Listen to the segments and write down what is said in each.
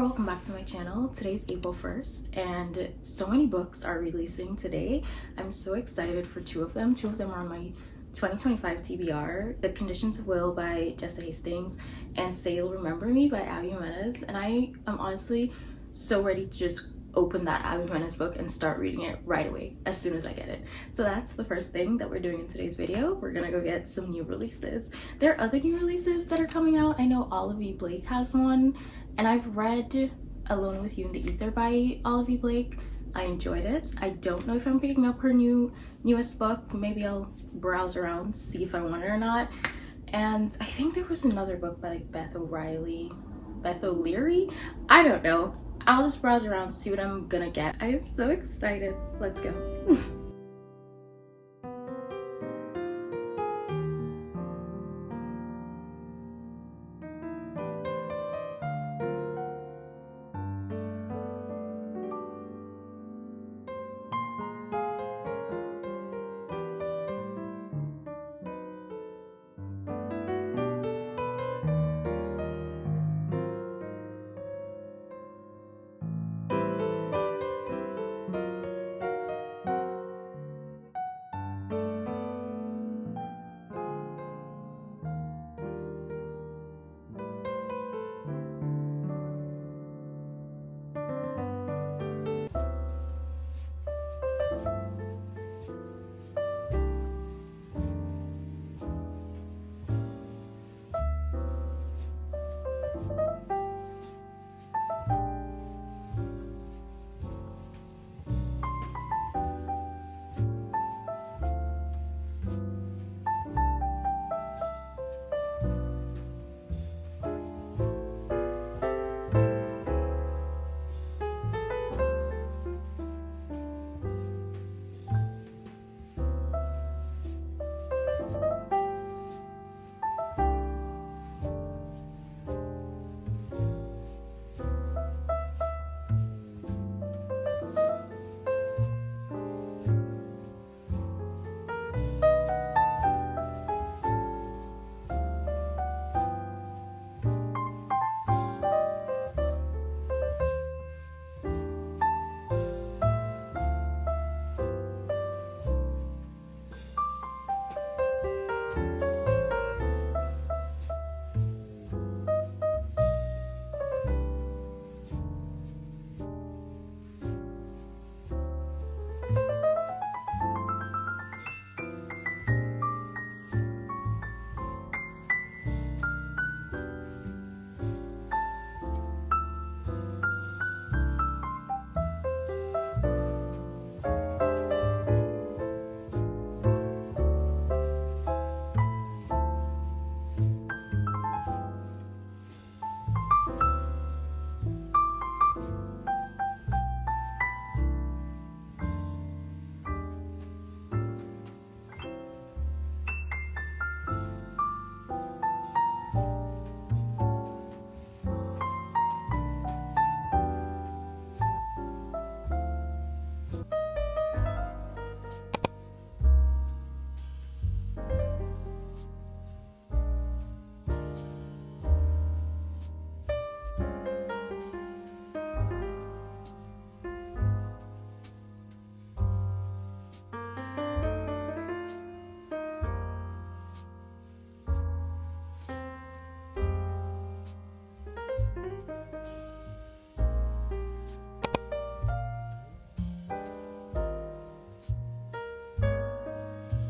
welcome back to my channel. Today's April 1st and so many books are releasing today. I'm so excited for two of them. Two of them are on my 2025 TBR. The Conditions of Will by Jessa Hastings and Say You'll Remember Me by Abby Jimenez. And I am honestly so ready to just open that Abby Jimenez book and start reading it right away as soon as I get it. So that's the first thing that we're doing in today's video. We're gonna go get some new releases. There are other new releases that are coming out. I know Olivia Blake has one, and I've read Alone with You in the Ether by Olivia Blake. I enjoyed it. I don't know if I'm picking up her newest book. Maybe I'll browse around, see if I want it or not. And I think there was another book by like Beth O'Leary. I don't know. I'll just browse around, see what I'm gonna get. I am so excited. Let's go.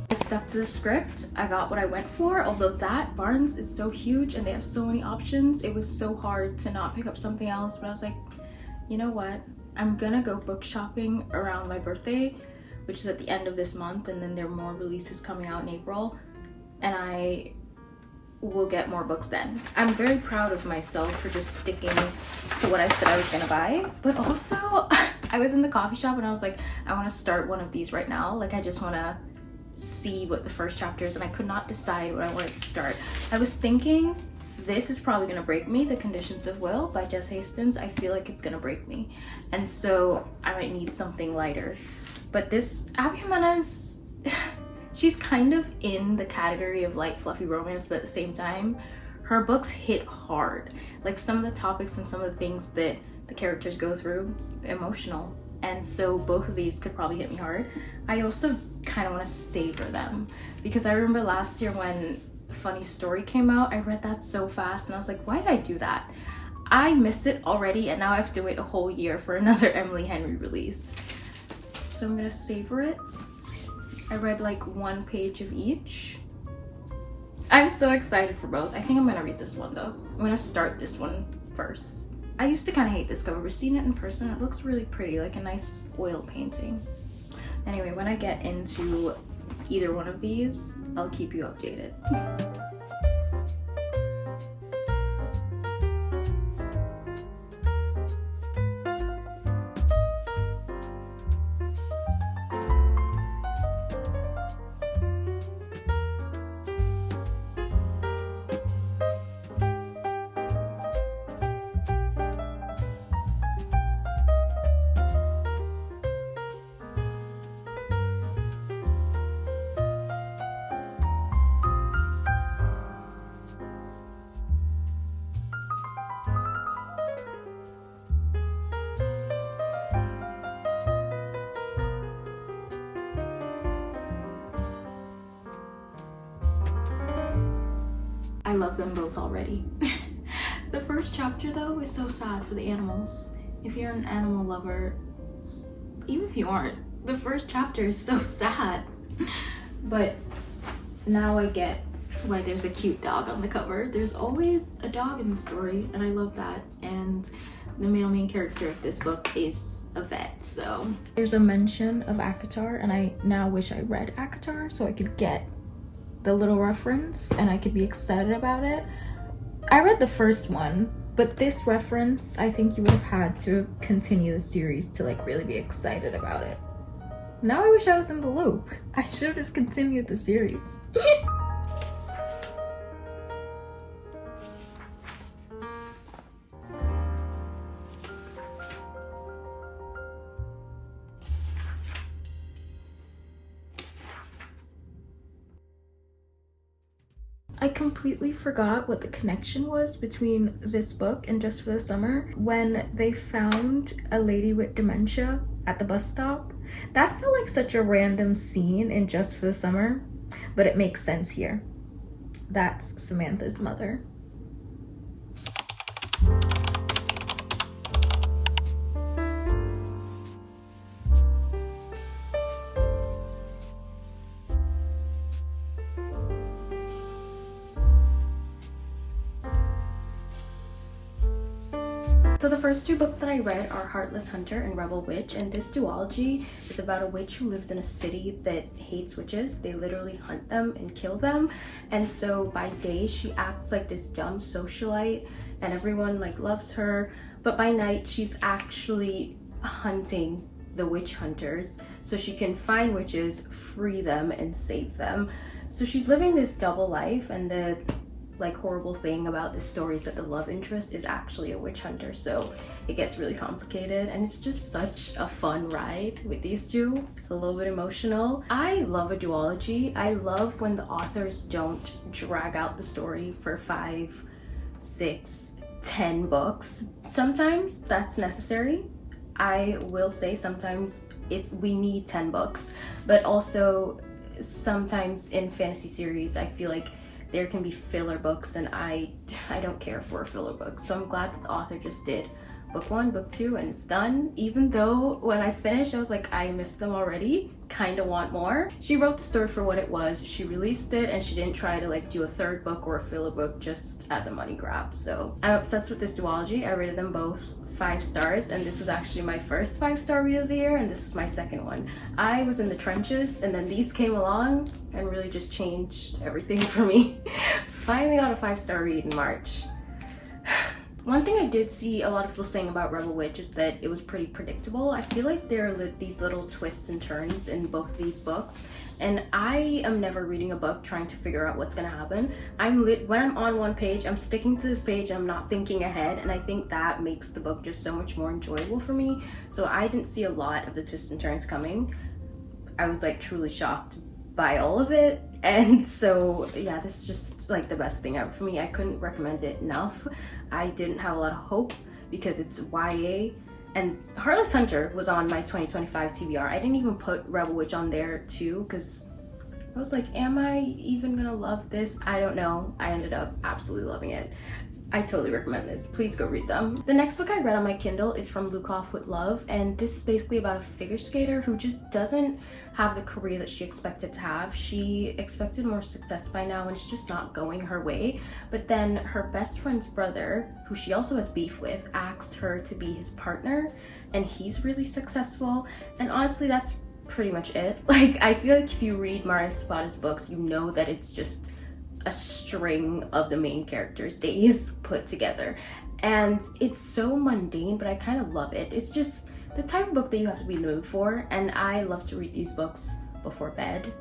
I stuck to the script. I got what I went for, although that Barnes is so huge and they have so many options. It was so hard to not pick up something else, but I was like, you know what? I'm gonna go book shopping around my birthday, which is at the end of this month, and then there are more releases coming out in April, and I will get more books then. I'm very proud of myself for just sticking to what I said I was gonna buy, but also I was in the coffee shop and I was like, I want to start one of these right now. Like, I just want to see what the first chapter is, and I could not decide what I wanted to start. I was thinking this is probably gonna break me, The Conditions of Will by Jessa Hastings. I feel like it's gonna break me, and so I might need something lighter. But this Abby Jimenez, she's kind of in the category of like fluffy romance, but at the same time her books hit hard. Like, some of the topics and some of the things that the characters go through emotional. And so both of these could probably hit me hard. I also kind of want to savor them because I remember last year when Funny Story came out, I read that so fast and I was like, why did I do that? I miss it already and now I have to wait a whole year for another Emily Henry release. So I'm gonna savor it. I read like one page of each. I'm so excited for both. I think I'm gonna read this one though. I'm gonna start this one first. I used to kind of hate this cover, but seeing it in person, it looks really pretty, like a nice oil painting. Anyway, when I get into either one of these, I'll keep you updated. I love them both already. The first chapter though is so sad for the animals. If you're an animal lover, even if you aren't, the first chapter is so sad. But now I get why there's a cute dog on the cover. There's always a dog in the story and I love that. And the male main character of this book is a vet, so. There's a mention of ACOTAR and I now wish I read ACOTAR so I could get the little reference and I could be excited about it. I read the first one, but this reference, I think you would have had to continue the series to like really be excited about it. Now I wish I was in the loop. I should have just continued the series. I completely forgot what the connection was between this book and Just for the Summer when they found a lady with dementia at the bus stop. That felt like such a random scene in Just for the Summer, but it makes sense here. That's Samantha's mother. So the first two books that I read are Heartless Hunter and Rebel Witch, and this duology is about a witch who lives in a city that hates witches. They literally hunt them and kill them, and so by day she acts like this dumb socialite and everyone like loves her, but by night she's actually hunting the witch hunters so she can find witches, free them, and save them. So she's living this double life, and the like horrible thing about this story is that the love interest is actually a witch hunter, so it gets really complicated and it's just such a fun ride with these two. A little bit emotional. I love a duology. I love when the authors don't drag out the story for 5, 6, 10 books. Sometimes that's necessary. I will say sometimes we need 10 books, but also sometimes in fantasy series I feel like there can be filler books and I don't care for a filler book. So I'm glad that the author just did book 1, book 2, and it's done. Even though when I finished, I was like, I missed them already, kind of want more. She wrote the story for what it was. She released it and she didn't try to like do a third book or a filler book just as a money grab. So I'm obsessed with this duology. I rated them both 5 stars, and this was actually my first 5-star read of the year, and this was my second one. I was in the trenches and then these came along and really just changed everything for me. Finally got a 5-star read in March. One thing I did see a lot of people saying about Rebel Witch is that it was pretty predictable. I feel like there are these little twists and turns in both of these books, and I am never reading a book trying to figure out what's gonna happen. When I'm on one page, I'm sticking to this page, I'm not thinking ahead, and I think that makes the book just so much more enjoyable for me. So I didn't see a lot of the twists and turns coming. I was like truly shocked by all of it, and so yeah, this is just like the best thing ever for me. I couldn't recommend it enough. I didn't have a lot of hope because it's YA. And Heartless Hunter was on my 2025 TBR. I didn't even put Rebel Witch on there too because I was like, am I even gonna love this? I don't know. I ended up absolutely loving it. I totally recommend this. Please go read them. The next book I read on my Kindle is from Lukov with Love, and this is basically about a figure skater who just doesn't have the career that she expected to have. She expected more success by now and it's just not going her way. But then her best friend's brother, who she also has beef with, asks her to be his partner, and he's really successful. And honestly, that's pretty much it. Like, I feel like if you read Maria Zapata's books, you know that it's just a string of the main character's days put together, and it's so mundane, but I kind of love it. It's just the type of book that you have to be in the mood for, and I love to read these books before bed,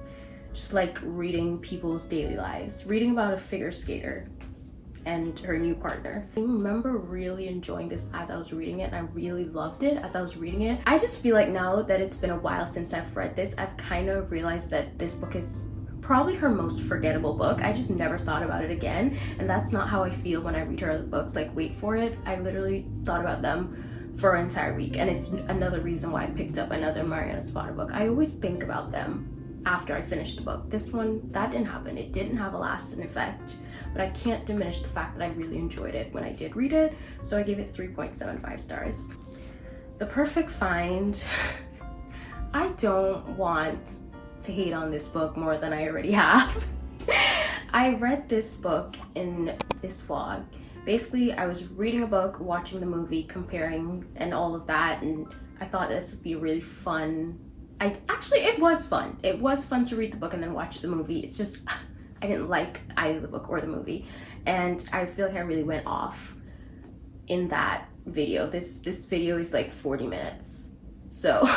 just like reading people's daily lives, reading about a figure skater and her new partner. I remember really enjoying this as I was reading it, and I really loved it as I was reading it. I just feel like now that it's been a while since I've read this, I've kind of realized that this book is probably her most forgettable book. I just never thought about it again, and that's not how I feel when I read her other books. Like, wait for it, I literally thought about them for an entire week, and it's another reason why I picked up another Mariana Zapata book. I always think about them after I finish the book. This one, that didn't happen. It didn't have a lasting effect, but I can't diminish the fact that I really enjoyed it when I did read it, so I gave it 3.75 stars. The Perfect Find. I don't want to hate on this book more than I already have. I read this book in this vlog. Basically, I was reading a book, watching the movie, comparing and all of that, and I thought this would be really fun. It was fun. It was fun to read the book and then watch the movie. It's just I didn't like either the book or the movie, and I feel like I really went off in that video. This video is like 40 minutes, so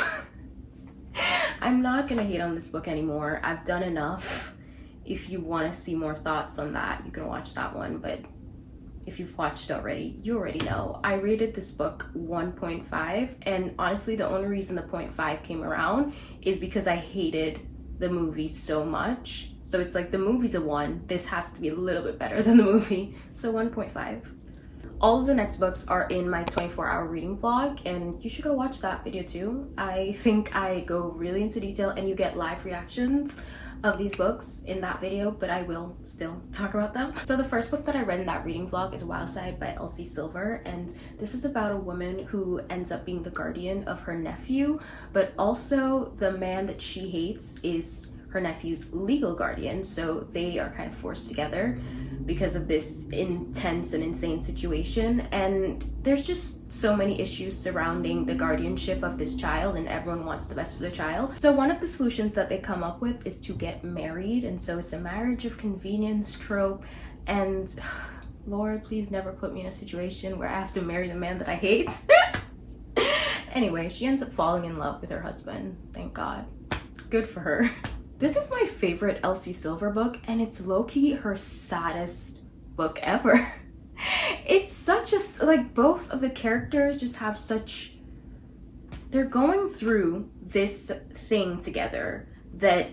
I'm not gonna hate on this book anymore. I've done enough. If you want to see more thoughts on that, you can watch that one, but if you've watched it already, you already know. I rated this book 1.5, and honestly, the only reason the 0.5 came around is because I hated the movie so much. So it's like the movie's a 1, this has to be a little bit better than the movie, so 1.5. All of the next books are in my 24-hour reading vlog, and you should go watch that video too. I think I go really into detail, and you get live reactions of these books in that video, but I will still talk about them. So the first book that I read in that reading vlog is Wild Side by Elsie Silver, and this is about a woman who ends up being the guardian of her nephew, but also the man that she hates is her nephew's legal guardian, so they are kind of forced together because of this intense and insane situation. And there's just so many issues surrounding the guardianship of this child, and everyone wants the best for the child. So one of the solutions that they come up with is to get married, and so it's a marriage of convenience trope, and Lord, please never put me in a situation where I have to marry the man that I hate. Anyway, she ends up falling in love with her husband, thank God. Good for her. This is my favorite Elsie Silver book, and it's low-key her saddest book ever. It's such a, like, both of the characters just have such, they're going through this thing together that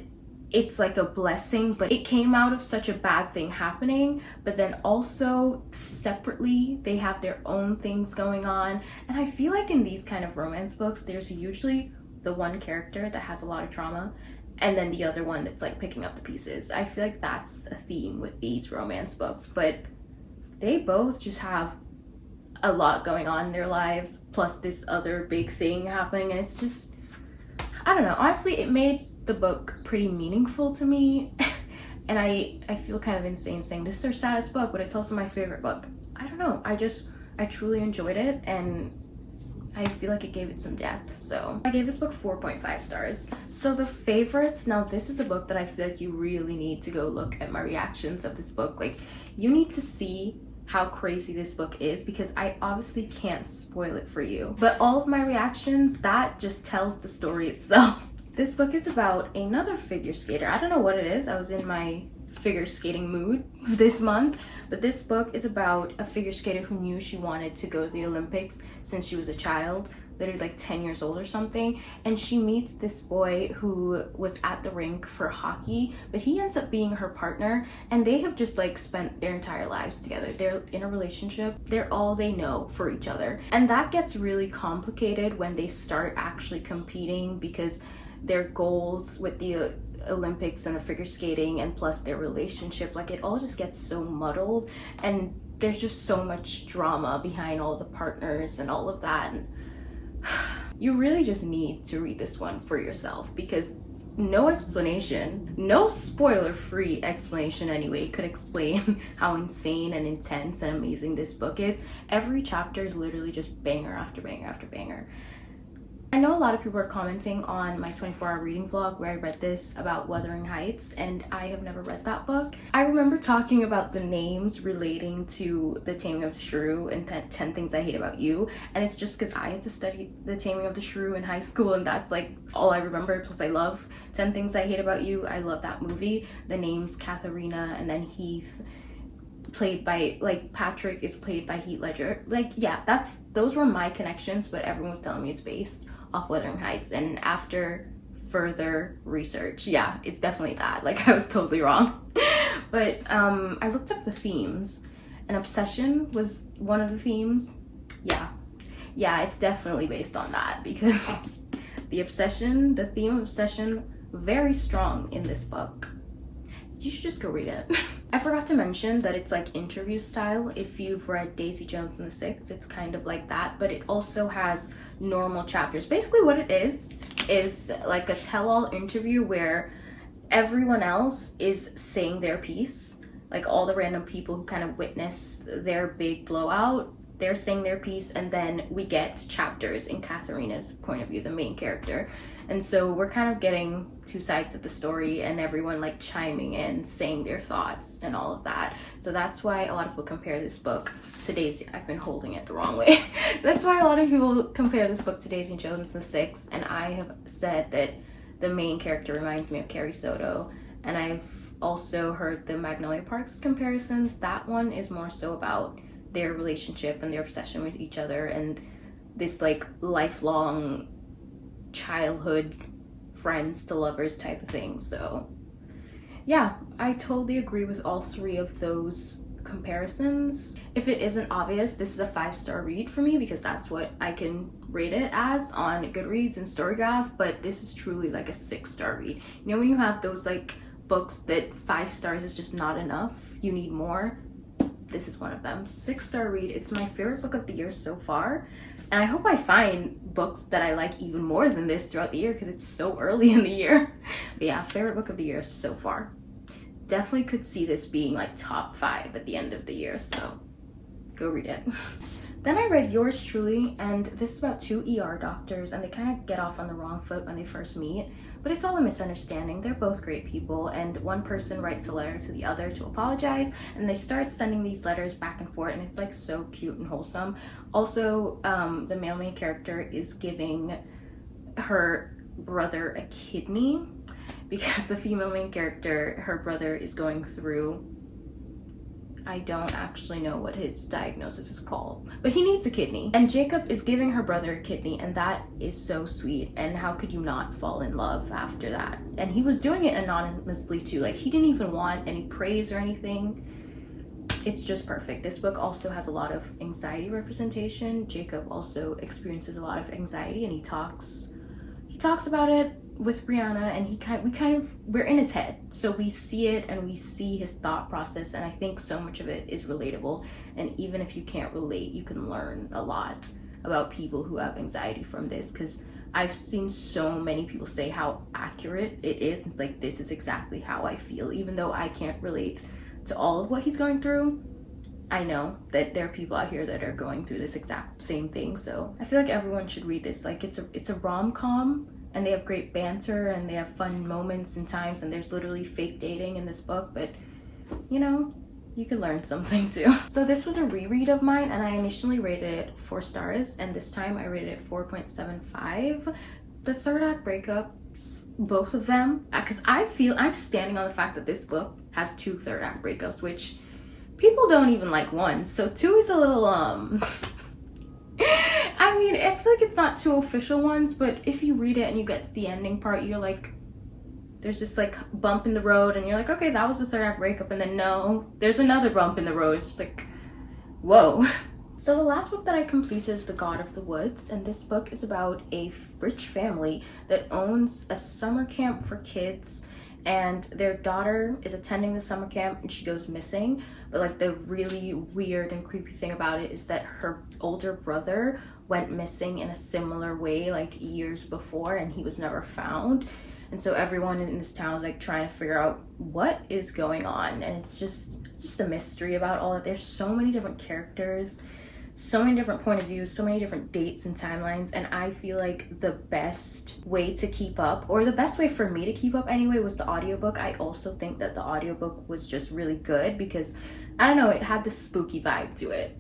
it's like a blessing, but it came out of such a bad thing happening, but then also separately they have their own things going on. And I feel like in these kind of romance books, there's usually the one character that has a lot of trauma, and then the other one that's like picking up the pieces. I feel like that's a theme with these romance books, but they both just have a lot going on in their lives, plus this other big thing happening, and it's just, I don't know, honestly, it made the book pretty meaningful to me. And I feel kind of insane saying this is her saddest book, but it's also my favorite book. I don't know, I truly enjoyed it, and I feel like it gave it some depth, so I gave this book 4.5 stars. So the favorites, now this is a book that I feel like you really need to go look at my reactions of this book. Like, you need to see how crazy this book is, because I obviously can't spoil it for you, but all of my reactions, that just tells the story itself. This book is about another figure skater. I don't know what it is, I was in my figure skating mood this month, but this book is about a figure skater who knew she wanted to go to the Olympics since she was a child, literally like 10 years old or something, and she meets this boy who was at the rink for hockey, but he ends up being her partner, and they have just like spent their entire lives together. They're in a relationship, they're all they know for each other, and that gets really complicated when they start actually competing, because their goals with the Olympics and the figure skating and plus their relationship, like it all just gets so muddled, and there's just so much drama behind all the partners and all of that. And you really just need to read this one for yourself, because no explanation, no spoiler-free explanation anyway, could explain how insane and intense and amazing this book is. Every chapter is literally just banger after banger after banger. I know a lot of people are commenting on my 24-hour reading vlog where I read this about Wuthering Heights, and I have never read that book. I remember talking about the names relating to The Taming of the Shrew and 10 Things I Hate About You, and it's just because I had to study The Taming of the Shrew in high school, and that's like all I remember. Plus I love 10 Things I Hate About You. I love that movie. The names Katharina and then Heath, played by, like, Patrick is played by Heath Ledger. Like, yeah, those were my connections, but everyone was telling me it's based off Wuthering Heights, and after further research, yeah, it's definitely that. Like, I was totally wrong. But I looked up the themes, and obsession was one of the themes. Yeah, it's definitely based on that, because the theme of obsession, very strong in this book. You should just go read it. I forgot to mention that it's like interview style. If you've read Daisy Jones and the Six, it's kind of like that, but it also has normal chapters. Basically what it is like a tell-all interview where everyone else is saying their piece. Like all the random people who kind of witness their big blowout, they're saying their piece, and then we get chapters in Katharina's point of view, the main character. And so we're kind of getting two sides of the story, and everyone like chiming in, saying their thoughts and all of that. So that's why a lot of people compare this book to Daisy. I've been holding it the wrong way. That's why a lot of people compare this book to Daisy Jones and the Six, and I have said that the main character reminds me of Carrie Soto. And I've also heard the Magnolia Parks comparisons. That one is more so about their relationship and their obsession with each other, and this like lifelong childhood friends to lovers type of thing. So yeah, I totally agree with all three of those comparisons. If it isn't obvious, this is a 5-star read for me, because that's what I can rate it as on Goodreads and Storygraph, but this is truly like a 6-star read. You know when you have those like books that 5 stars is just not enough, you need more? This is one of them. 6-star read. It's my favorite book of the year so far, and I hope I find books that I like even more than this throughout the year, because it's so early in the year. But yeah, favorite book of the year so far. Definitely could see this being like top 5 at the end of the year, so go read it. Then I read Yours Truly, and this is about 2 ER doctors, and they kind of get off on the wrong foot when they first meet, but it's all a misunderstanding. They're both great people, and one person writes a letter to the other to apologize, and they start sending these letters back and forth, and it's like so cute and wholesome. Also, the male main character is giving her brother a kidney, because the female main character, her brother is going through, I don't actually know what his diagnosis is called, but he needs a kidney, and Jacob is giving her brother a kidney, and that is so sweet. And how could you not fall in love after that? And he was doing it anonymously too, like he didn't even want any praise or anything. It's just perfect. This book also has a lot of anxiety representation. Jacob also experiences a lot of anxiety, and he talks about it with Brianna, and we're in his head, so we see it and we see his thought process, and I think so much of it is relatable. And even if you can't relate, you can learn a lot about people who have anxiety from this, because I've seen so many people say how accurate it is. It's like, this is exactly how I feel. Even though I can't relate to all of what he's going through, I know that there are people out here that are going through this exact same thing. So I feel like everyone should read this. Like, it's a rom-com, and they have great banter, and they have fun moments and times, and there's literally fake dating in this book, but you know, you could learn something too. So this was a reread of mine, and I initially rated it 4 stars, and this time I rated it 4.75. The third act breakups, both of them, because I'm standing on the fact that this book has 2 third act breakups, which people don't even like 1, so 2 is a little I I mean, I feel like it's not two official ones, but if you read it and you get to the ending part, you're like, there's just like bump in the road and you're like, okay, that was the third act breakup, and then no, there's another bump in the road. It's just like, whoa. So the last book that I completed is The God of the Woods, and this book is about a rich family that owns a summer camp for kids, and their daughter is attending the summer camp and she goes missing. But like the really weird and creepy thing about it is that her older brother went missing in a similar way like years before, and he was never found. And so everyone in this town is like trying to figure out what is going on, and it's just a mystery about all that. There's so many different characters, so many different point of views, so many different dates and timelines, and I feel like the best way to keep up, or the best way for me to keep up anyway, was the audiobook. I also think that the audiobook was just really good because, I don't know, it had this spooky vibe to it.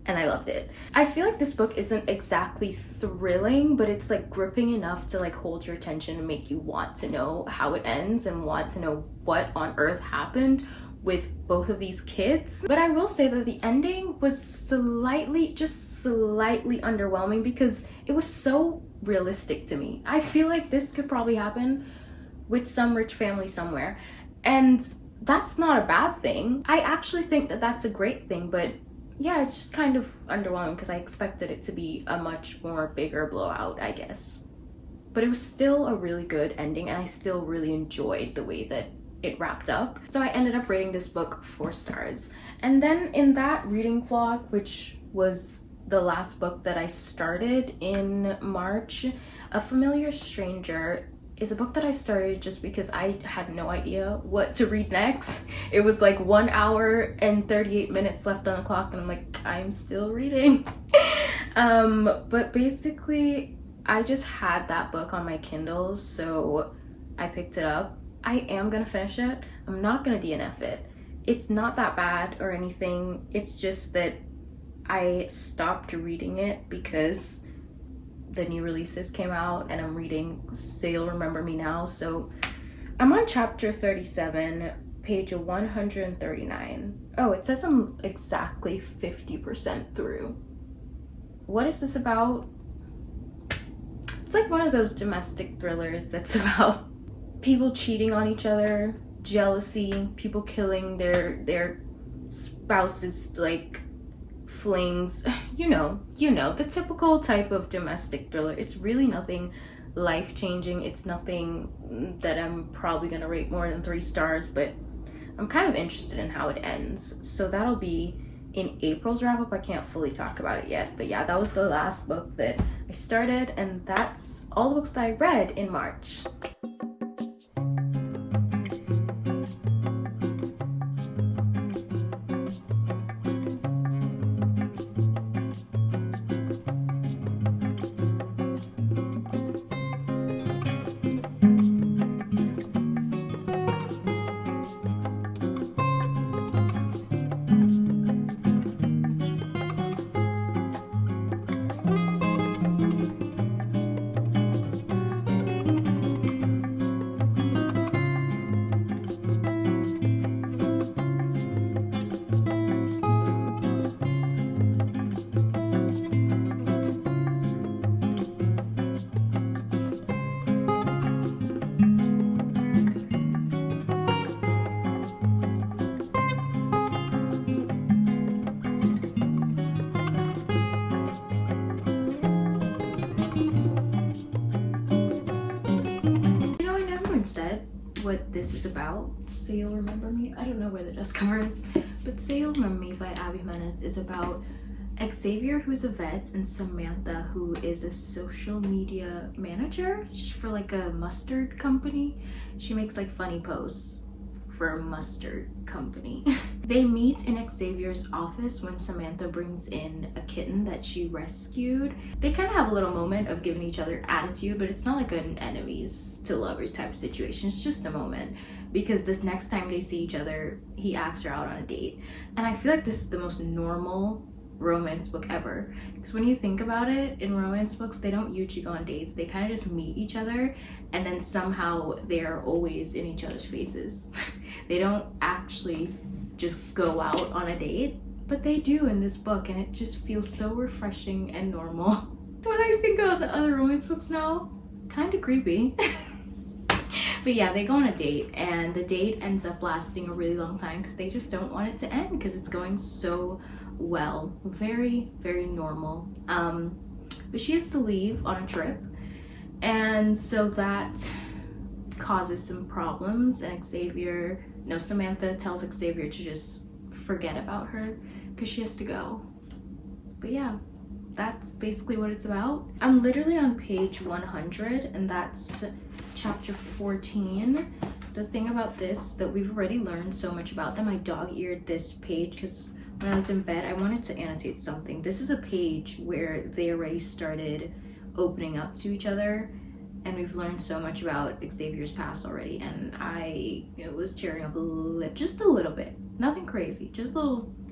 And I loved it. I feel like this book isn't exactly thrilling, but it's like gripping enough to like hold your attention and make you want to know how it ends and want to know what on earth happened with both of these kids. But I will say that the ending was slightly underwhelming because it was so realistic to me. I feel like this could probably happen with some rich family somewhere, and that's not a bad thing. I actually think that that's a great thing, but yeah, it's just kind of underwhelming because I expected it to be a much more bigger blowout, I guess. But it was still a really good ending, and I still really enjoyed the way that it wrapped up. So I ended up rating this book 4 stars. And then in that reading vlog, which was the last book that I started in March, A Familiar Stranger is a book that I started just because I had no idea what to read next. It was like 1 hour and 38 minutes left on the clock, and I'm like, I'm still reading. But basically, I just had that book on my Kindle, so I picked it up. I am gonna finish it. I'm not gonna DNF it. It's not that bad or anything. It's just that I stopped reading it because the new releases came out, and I'm reading Say You'll Remember Me Now. So I'm on chapter 37, page 139. Oh, it says I'm exactly 50% through. What is this about? It's like one of those domestic thrillers that's about people cheating on each other, jealousy, people killing their spouses, like flings, you know, the typical type of domestic thriller. It's really nothing life-changing. It's nothing that I'm probably gonna rate more than 3 stars, but I'm kind of interested in how it ends. So that'll be in April's wrap-up. I can't fully talk about it yet, but yeah, that was the last book that I started, and that's all the books that I read in March. Said what this is about. Say You'll Remember Me. I don't know where the dust cover is, but Say You'll Remember Me by Abby Jimenez is about Xavier, who's a vet, and Samantha, who is a social media manager for like a mustard company. She makes like funny posts for a mustard company. They meet in Xavier's office when Samantha brings in a kitten that she rescued. They kind of have a little moment of giving each other attitude, but it's not like an enemies to lovers type of situation. It's just a moment, because this next time they see each other, he asks her out on a date. And I feel like this is the most normal romance book ever, because when you think about it, in romance books they don't usually go on dates. They kind of just meet each other, and then somehow they're always in each other's faces. They don't actually just go out on a date. But they do in this book, and it just feels so refreshing and normal. When I think about the other romance books now, kind of creepy. But yeah, they go on a date, and the date ends up lasting a really long time because they just don't want it to end because it's going so well. Very, very normal. But she has to leave on a trip, and so that causes some problems, and Samantha tells Xavier to just forget about her because she has to go. But yeah, that's basically what it's about. I'm literally on page 100, and that's chapter 14. The thing about this that we've already learned so much about them, I dog-eared this page because when I was in bed I wanted to annotate something. This is a page where they already started opening up to each other, and we've learned so much about Xavier's past already, and I was tearing up just a little bit. Nothing crazy, just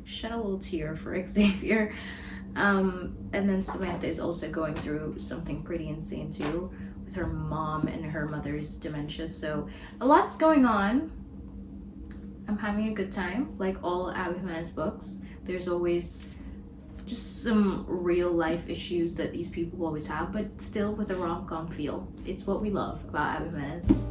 shed a little tear for Xavier. And then Samantha is also going through something pretty insane too, with her mom and her mother's dementia. So a lot's going on. I'm having a good time. Like all Abby Jimenez books, there's always just some real life issues that these people always have, but still with a rom-com feel. It's what we love about Abby Jimenez.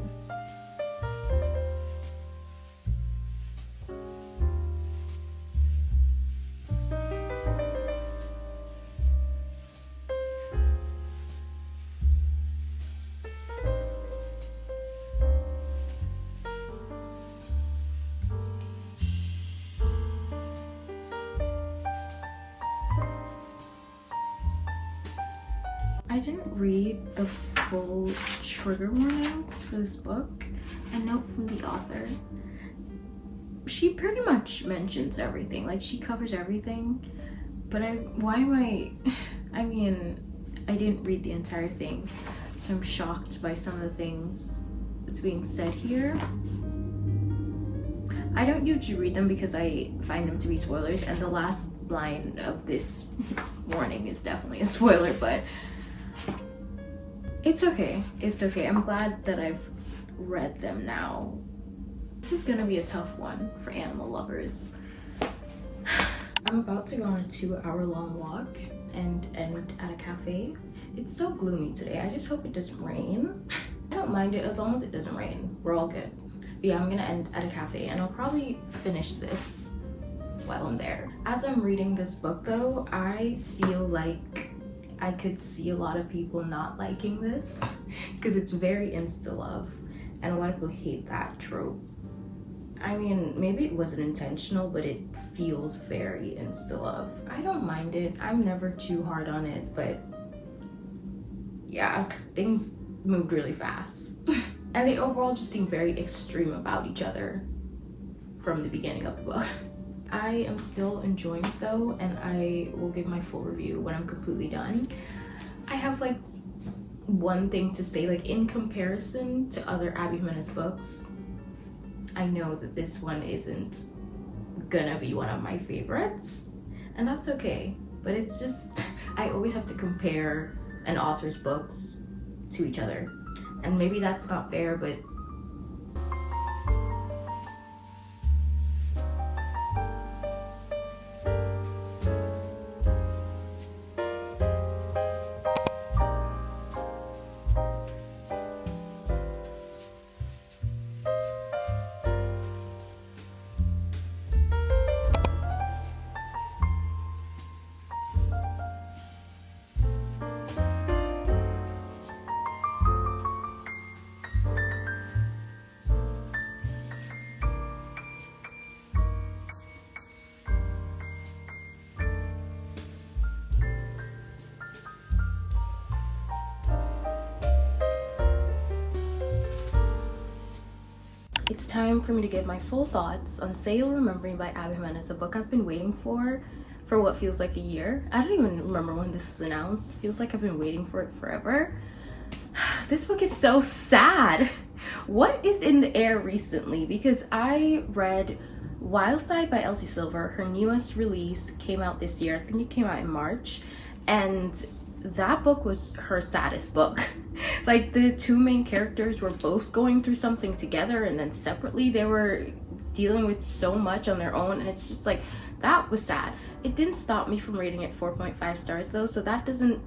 I didn't read the full trigger warnings for this book. A note from the author. She pretty much mentions everything, like she covers everything, but I mean, I didn't read the entire thing, so I'm shocked by some of the things that's being said here. I don't usually read them because I find them to be spoilers, and the last line of this warning is definitely a spoiler, but it's okay. It's okay. I'm glad that I've read them now. This is gonna be a tough one for animal lovers. I'm about to go on a 2-hour-long walk and end at a cafe. It's so gloomy today. I just hope it doesn't rain. I don't mind it as long as it doesn't rain. We're all good. But yeah, I'm gonna end at a cafe, and I'll probably finish this while I'm there. As I'm reading this book though, I feel like I could see a lot of people not liking this because it's very insta-love, and a lot of people hate that trope. I mean, maybe it wasn't intentional, but it feels very insta-love. I don't mind it. I'm never too hard on it, but yeah, things moved really fast. And they overall just seem very extreme about each other from the beginning of the book. I am still enjoying it though, and I will give my full review when I'm completely done. I have like one thing to say, like in comparison to other Abby Jimenez books, I know that this one isn't gonna be one of my favorites, and that's okay. But it's just, I always have to compare an author's books to each other, and maybe that's not fair, but it's time for me to give my full thoughts on Say You'll Remember Me by Abby Jimenez, a book I've been waiting for what feels like a year. I don't even remember when this was announced. Feels like I've been waiting for it forever. This book is so sad. What is in the air recently? Because I read Wild Side by Elsie Silver. Her newest release came out this year. I think it came out in March. And that book was her saddest book. Like the two main characters were both going through something together, and then separately they were dealing with so much on their own, and it's just like That was sad. It didn't stop me from rating it 4.5 stars though, so that doesn't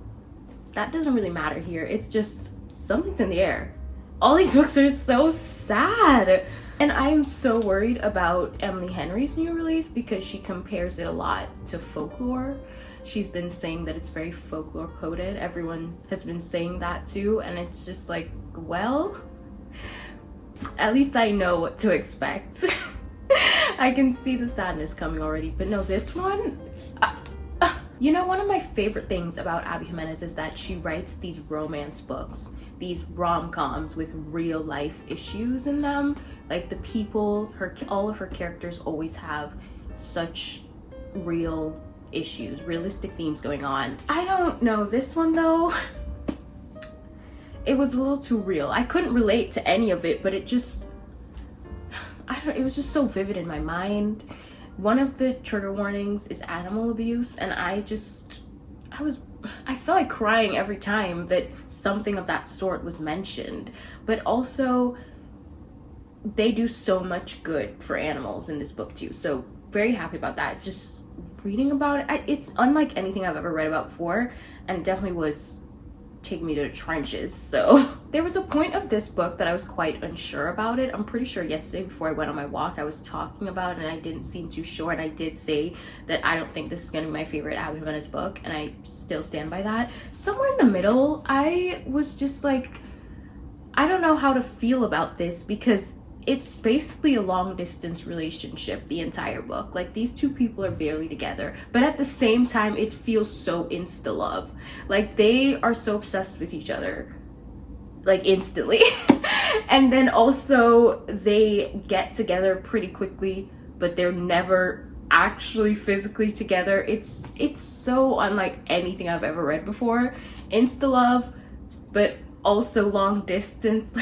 really matter here. It's just something's in the air. All these books are so sad. And I'm so worried about Emily Henry's new release because she compares it a lot to folklore. She's been saying that it's very folklore coded. Everyone has been saying that too, and it's just like, well, at least I know what to expect. I can see the sadness coming already. But no, this one, you know, one of my favorite things about Abby Jimenez is that she writes these romance books, these rom-coms with real life issues in them. Like the people, all of her characters always have such real issues, realistic themes going on. I don't know, this one though, it was a little too real. I couldn't relate to any of it, but it just, it was just so vivid in my mind. One of the trigger warnings is animal abuse, and I felt like crying every time that something of that sort was mentioned. But also, they do so much good for animals in this book too, so very happy about that. It's just reading about it, it's unlike anything I've ever read about before, and it definitely was taking me to the trenches. So there was a point of this book that I was quite unsure about it. I'm pretty sure yesterday before I went on my walk I was talking about it and I didn't seem too sure, and I did say that I don't think this is gonna be my favorite Abby Jimenez book, and I still stand by that. Somewhere in the middle, I was just like, I don't know how to feel about this because it's basically a long distance relationship, the entire book. Like, these two people are barely together, but at the same time it feels so insta love. Like, they are so obsessed with each other, like, instantly. And then also they get together pretty quickly, but they're never actually physically together. It's so unlike anything I've ever read before. Insta love, but also long distance.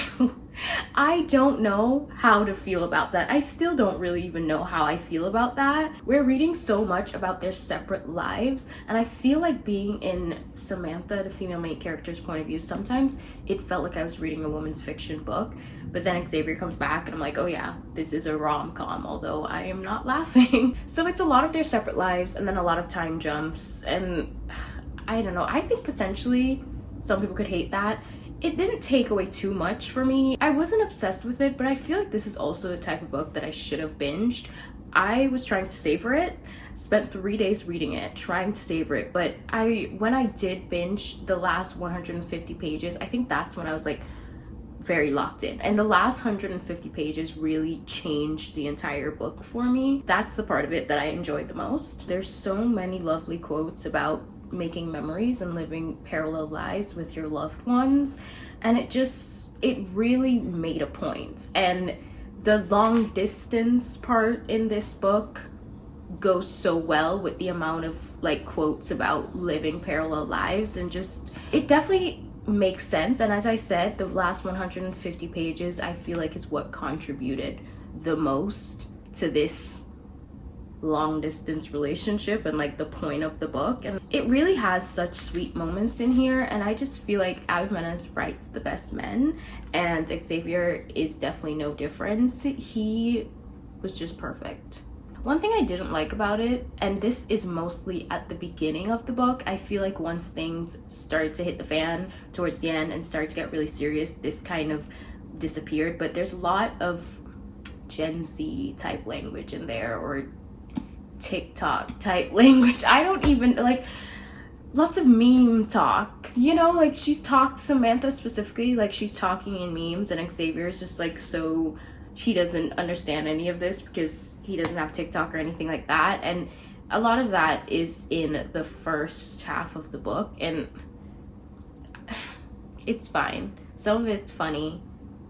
I don't know how to feel about that. I still don't really even know how I feel about that. We're reading so much about their separate lives, and I feel like being in Samantha, the female main character's point of view, sometimes it felt like I was reading a woman's fiction book. But then Xavier comes back and I'm like, oh yeah, this is a rom-com, although I am not laughing. So it's a lot of their separate lives and then a lot of time jumps, and I don't know, I think potentially some people could hate that. It didn't take away too much for me. I wasn't obsessed with it, but I feel like this is also the type of book that I should have binged. I was trying to savor it, spent 3 days reading it, trying to savor it, but when I did binge the last 150 pages, I think that's when I was like very locked in. And the last 150 pages really changed the entire book for me. That's the part of it that I enjoyed the most. There's so many lovely quotes about making memories and living parallel lives with your loved ones, and it really made a point. And the long distance part in this book goes so well with the amount of like quotes about living parallel lives, and just it definitely makes sense. And as I said, the last 150 pages I feel like is what contributed the most to this long distance relationship and like the point of the book. And it really has such sweet moments in here, and I just feel like Abby Jimenez writes the best men, and Xavier is definitely no different. He was just perfect. One thing I didn't like about it, and this is mostly at the beginning of the book, I feel like once things started to hit the fan towards the end and started to get really serious, this kind of disappeared. But there's a lot of Gen Z type language in there, or TikTok type language. I don't even like, lots of meme talk, you know, like she's talked, Samantha specifically, like she's talking in memes, and Xavier is just like, so he doesn't understand any of this because he doesn't have TikTok or anything like that. And a lot of that is in the first half of the book, and it's fine. Some of it's funny,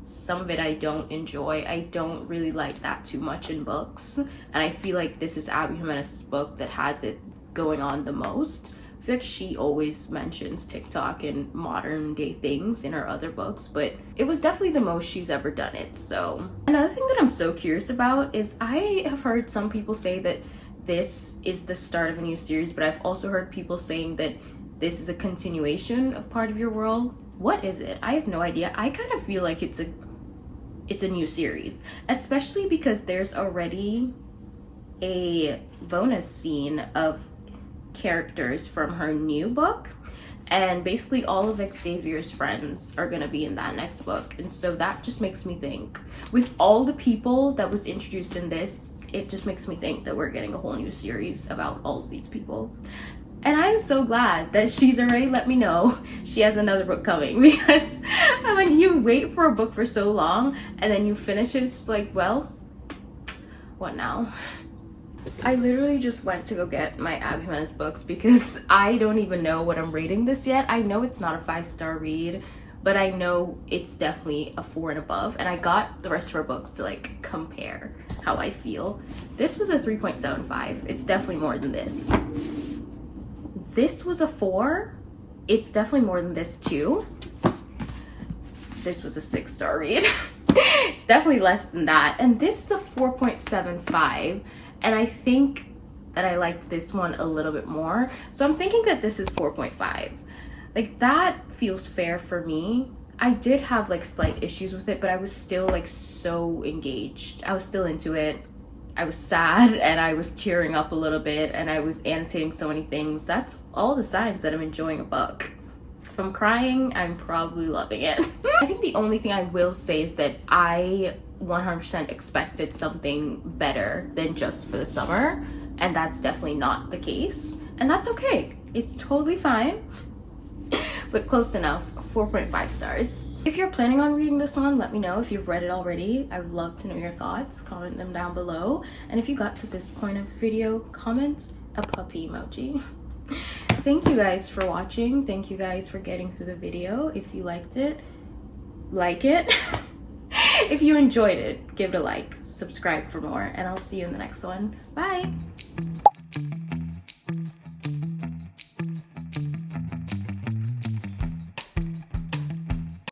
some of it I don't enjoy. I don't really like that too much in books, and I feel like this is Abby Jimenez's book that has it going on the most. I feel like she always mentions TikTok and modern day things in her other books, but it was definitely the most she's ever done it. So another thing that I'm so curious about is, I have heard some people say that this is the start of a new series, but I've also heard people saying that this is a continuation of Part of Your World. What is it? I have no idea. I kind of feel like it's a new series, especially because there's already a bonus scene of characters from her new book, and basically all of Xavier's friends are gonna be in that next book. And so that just makes me think, with all the people that was introduced in this, it just makes me think that we're getting a whole new series about all of these people. And I'm so glad that she's already let me know she has another book coming, because when you wait for a book for so long and then you finish it, it's just like, well, what now? I literally just went to go get my Abby Jimenez books because I don't even know what I'm rating this yet. I know it's not a 5-star read, but I know it's definitely a 4 and above, and I got the rest of her books to like compare how I feel. This was a 3.75. It's definitely more than this. This was a 4. It's definitely more than this too. This was a 6-star read. It's definitely less than that. And this is a 4.75. And I think that I liked this one a little bit more. So I'm thinking that this is 4.5. Like, that feels fair for me. I did have like slight issues with it, but I was still like so engaged. I was still into it. I was sad and I was tearing up a little bit and I was annotating so many things. That's all the signs that I'm enjoying a book. If I'm crying, I'm probably loving it. I think the only thing I will say is that I 100% expected something better than just for the summer, and that's definitely not the case. And that's okay. It's totally fine. But close enough. 4.5 stars. If you're planning on reading this one, let me know if you've read it already. I would love to know your thoughts. Comment them down below. And if you got to this point of the video, comment a puppy emoji. Thank you guys for watching. Thank you guys for getting through the video. If you liked it, like it. If you enjoyed it, give it a like. Subscribe for more. And I'll see you in the next one. Bye!